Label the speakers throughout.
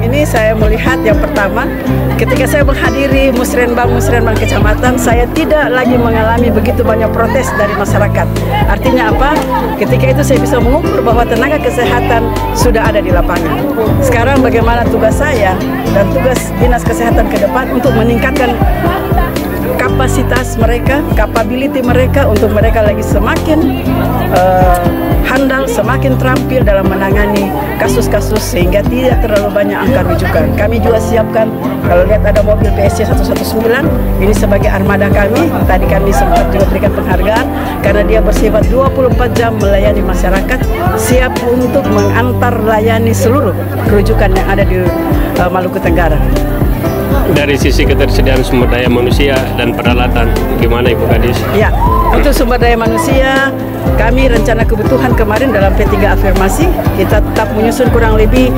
Speaker 1: ini saya melihat yang pertama, ketika saya menghadiri musrenbang kecamatan, saya tidak lagi mengalami begitu banyak protes dari masyarakat. Artinya apa? Ketika itu saya bisa mengukur bahwa tenaga kesehatan sudah ada di lapangan. Sekarang bagaimana tugas saya dan tugas Dinas Kesehatan ke depan untuk meningkatkan kapasitas mereka, capability mereka, untuk mereka lagi semakin handal, semakin terampil dalam menangani kasus-kasus sehingga tidak terlalu banyak angka rujukan. Kami juga siapkan, kalau lihat ada mobil PSC 119, ini sebagai armada kami. Tadi kami sempat juga berikan penghargaan karena dia bersifat 24 jam melayani masyarakat, siap untuk mengantar layani seluruh rujukan yang ada di Maluku Tenggara.
Speaker 2: Dari sisi ketersediaan sumber daya manusia dan peralatan, gimana Ibu Kadis?
Speaker 1: Ya, untuk sumber daya manusia, kami rencana kebutuhan kemarin dalam P3 afirmasi, kita tetap menyusun kurang lebih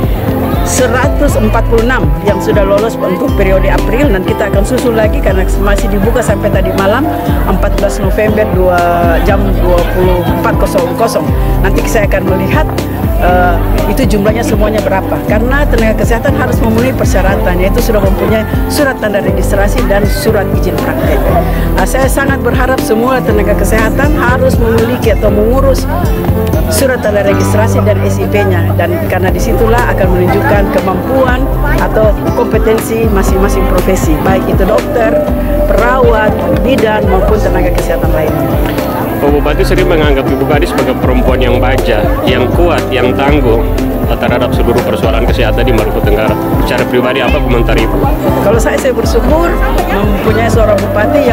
Speaker 1: 146 yang sudah lolos untuk periode April, dan kita akan susul lagi karena masih dibuka sampai tadi malam 14 November jam 24.00. Nanti saya akan melihat itu jumlahnya semuanya berapa, karena tenaga kesehatan harus memenuhi persyaratan, yaitu sudah mempunyai surat tanda registrasi dan surat izin praktek. Saya sangat berharap semua tenaga kesehatan harus memiliki atau mengurus surat tanda registrasi dan SIP-nya, dan karena disitulah akan menunjukkan kemampuan atau kompetensi masing-masing profesi, baik itu dokter, perawat, bidan maupun tenaga kesehatan lainnya.
Speaker 2: Pak Bupati sering menganggap Ibu Kadis sebagai perempuan yang baja, yang kuat, yang tangguh terhadap seluruh persoalan kesehatan di Maluku Tenggara. Secara pribadi apa komentar Ibu?
Speaker 1: Kalau saya bersyukur mempunyai seorang bupati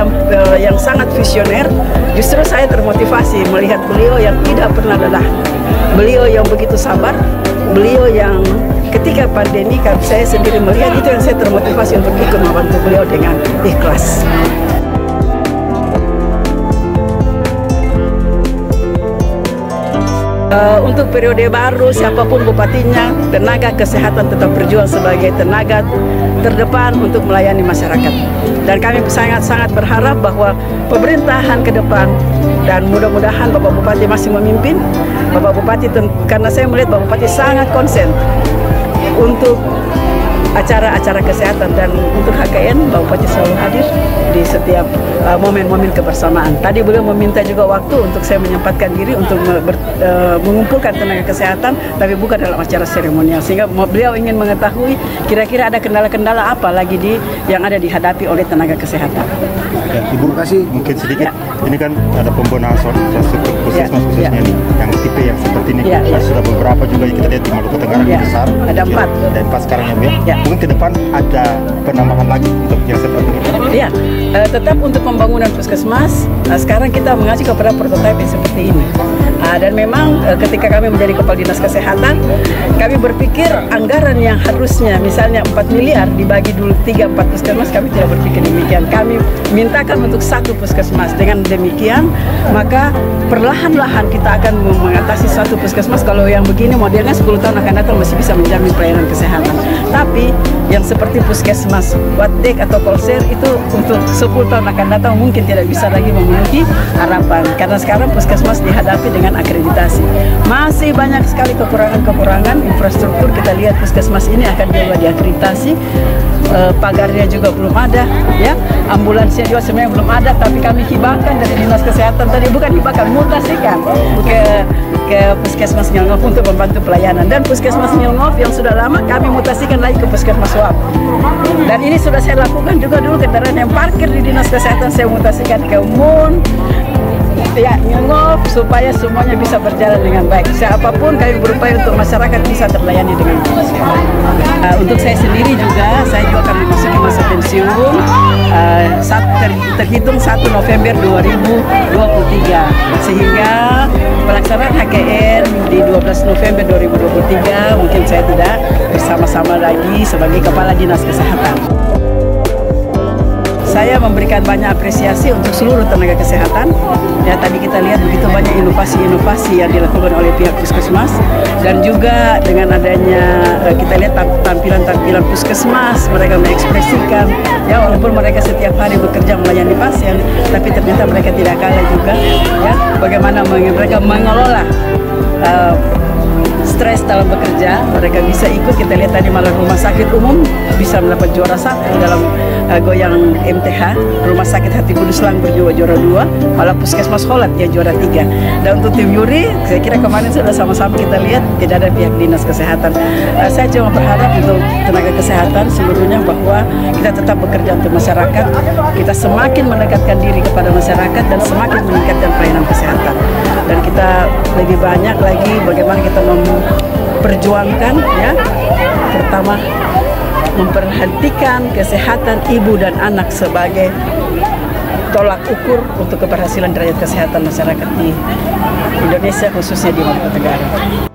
Speaker 1: yang sangat visioner. Justru saya termotivasi melihat beliau yang tidak pernah lelah, beliau yang begitu sabar, beliau yang ketika pandemi saya sendiri melihat itu yang saya termotivasi untuk ikut membantu beliau dengan ikhlas. Untuk periode baru, siapapun bupatinya, tenaga kesehatan tetap berjuang sebagai tenaga terdepan untuk melayani masyarakat. Dan kami sangat-sangat berharap bahwa pemerintahan ke depan, dan mudah-mudahan Bapak Bupati masih memimpin, Bapak Bupati, karena saya melihat Bapak Bupati sangat konsen untuk acara-acara kesehatan, dan untuk HKN Bapak Bupati selalu hadir di setiap momen-momen kebersamaan. Tadi beliau meminta juga waktu untuk saya menyempatkan diri untuk mengumpulkan tenaga kesehatan, tapi bukan dalam acara seremonial, sehingga beliau ingin mengetahui kira-kira ada kendala-kendala apa lagi yang ada dihadapi oleh tenaga kesehatan.
Speaker 3: Ya, Ibu kasih mungkin sedikit. Ini kan ada pembenahan infrastruktur puskesmas khususnya ini, yang tipe yang seperti ini. Sudah beberapa juga yang kita lihat di Maluku Tenggara yang besar. Ada 4. Ada 4 sekarang ya, Bu. Mungkin ke depan ada penambahan lagi untuk yang seperti ini.
Speaker 1: Iya, tetap untuk pembangunan puskesmas. Sekarang kita mengacu kepada prototipe yang seperti ini. Dan memang ketika kami menjadi Kepala Dinas Kesehatan, kami berpikir anggaran yang harusnya misalnya 4 miliar dibagi dulu 3-4 puskesmas, kami tidak berpikir demikian. Kami mintakan untuk 1 puskesmas. Dengan demikian, maka perlahan-lahan kita akan mengatasi 1 puskesmas. Kalau yang begini modelnya 10 tahun akan datang masih bisa menjamin pelayanan kesehatan. Tapi yang seperti puskesmas, wadek atau polser itu untuk 10 tahun akan datang mungkin tidak bisa lagi memenuhi harapan, karena sekarang puskesmas dihadapi dengan akreditasi. Masih banyak sekali kekurangan infrastruktur. Kita lihat puskesmas ini akan juga diakreditasi, pagarnya juga belum ada, ya, ambulansnya juga sebenarnya belum ada, tapi kami hibahkan dari Dinas Kesehatan tadi, bukan hibahkan, mutasikan ke Puskesmas Nyelngov untuk membantu pelayanan. Dan Puskesmas Nyelngov yang sudah lama kami mutasikan lagi ke Puskesmas Wap. Dan ini sudah saya lakukan juga dulu, kendaraan yang parkir di Dinas Kesehatan saya mutasikan ke MUN, ya, Nyelngov, supaya semuanya bisa berjalan dengan baik. Siapapun kami berupaya untuk masyarakat bisa terlayani dengan baik. Untuk saya sendiri juga, saya juga akan memasuki masa pensiun terhitung 1 November 2023, sehingga pelaksanaan HKN di 12 November 2023 mungkin saya tidak bersama-sama lagi sebagai Kepala Dinas Kesehatan. Saya memberikan banyak apresiasi untuk seluruh tenaga kesehatan. Ya, tadi kita lihat begitu banyak inovasi-inovasi yang dilakukan oleh pihak puskesmas, dan juga dengan adanya kita lihat tampilan-tampilan puskesmas, mereka mengekspresikan, ya, walaupun mereka setiap hari bekerja melayani pasien, tapi ternyata mereka tidak kalah juga, ya, bagaimana mereka mengelola stres dalam bekerja, mereka bisa ikut. Kita lihat tadi malah rumah sakit umum bisa mendapat juara 1 dalam goyang MTH, rumah sakit Hati Kudus Lang juara 2, malah puskesmas Holat yang juara 3. Dan untuk tim juri, saya kira kemarin sudah sama-sama kita lihat tidak ada pihak dinas kesehatan. Saya cuma berharap untuk tenaga kesehatan seluruhnya bahwa kita tetap bekerja untuk masyarakat, kita semakin mendekatkan diri kepada masyarakat dan semakin meningkatkan pelayanan kesehatan. Dan kita lebih banyak lagi bagaimana kita memperjuangkan, ya, pertama memperhatikan kesehatan ibu dan anak sebagai tolak ukur untuk keberhasilan derajat kesehatan masyarakat di Indonesia, khususnya di Maluku Tenggara.